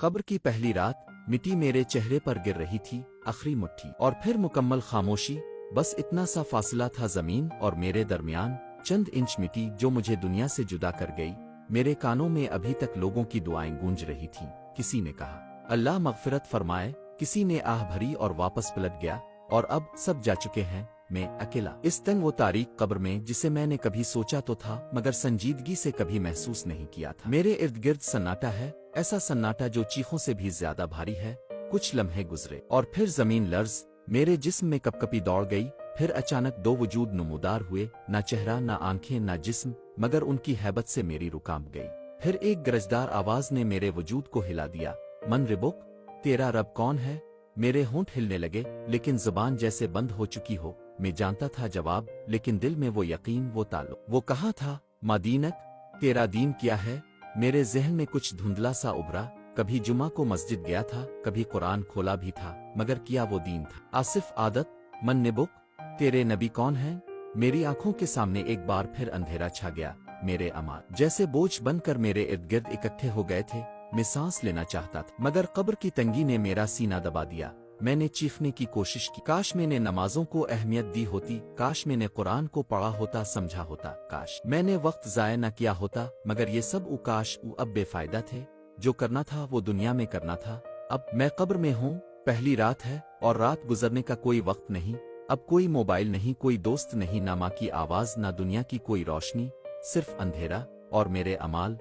قبر کی پہلی رات، مٹی میرے چہرے پر گر رہی تھی، آخری مٹھی، اور پھر مکمل خاموشی، بس اتنا سا فاصلہ تھا زمین اور میرے درمیان، چند انچ مٹی جو مجھے دنیا سے جدا کر گئی۔ میرے کانوں میں ابھی تک لوگوں کی دعائیں گونج رہی تھیں۔ کسی نے کہا، اللہ مغفرت فرمائے، کسی نے آہ بھری اور واپس پلٹ گیا، اور اب سب جا چکے ہیں، میں اکیلا اس تنگ و تاریک قبر میں، جسے میں نے کبھی سوچا تو تھا مگر سنجیدگی سے کبھی محسوس نہیں کیا تھا۔ میرے ارد گرد سناٹا ہے، ایسا سناٹا جو چیخوں سے بھی زیادہ بھاری ہے۔ کچھ لمحے گزرے اور پھر زمین لرز، میرے جسم میں کپکپی دوڑ گئی، پھر اچانک دو وجود نمودار ہوئے، نہ چہرہ نہ آنکھیں نہ جسم، مگر ان کی ہیبت سے میری روح کانپ گئی۔ پھر ایک گرجدار آواز نے میرے وجود کو ہلا دیا، من ربک، تیرا رب کون ہے؟ میرے ہونٹ ہلنے لگے، لیکن زبان جیسے بند ہو چکی ہو۔ میں جانتا تھا جواب، لیکن دل میں وہ یقین، وہ تعلق۔ وہ کہاں تھا؟ ما دینک، تیرا دین کیا ہے؟ میرے ذہن میں کچھ دھندلا سا ابھرا، کبھی جمعہ کو مسجد گیا تھا، کبھی قرآن کھولا بھی تھا، مگر کیا وہ دین تھا؟ آصف عادت، من نبک، تیرے نبی کون ہیں؟ میری آنکھوں کے سامنے ایک بار پھر اندھیرا چھا گیا، میرے اعمال جیسے بوجھ بن کر میرے ارد گرد اکٹھے ہو گئے تھے۔ میں سانس لینا چاہتا تھا، مگر قبر کی تنگی نے میرا سینہ دبا دیا۔ میں نے چیخنے کی کوشش کی، کاش میں نے نمازوں کو اہمیت دی ہوتی، کاش میں نے قرآن کو پڑھا ہوتا، سمجھا ہوتا، کاش میں نے وقت ضائع نہ کیا ہوتا، مگر یہ سب کاش اب بے فائدہ تھے۔ جو کرنا تھا وہ دنیا میں کرنا تھا۔ اب میں قبر میں ہوں، پہلی رات ہے، اور رات گزرنے کا کوئی وقت نہیں۔ اب کوئی موبائل نہیں، کوئی دوست نہیں، نہ ماں کی آواز، نہ دنیا کی کوئی روشنی، صرف اندھیرا اور میرے اعمال۔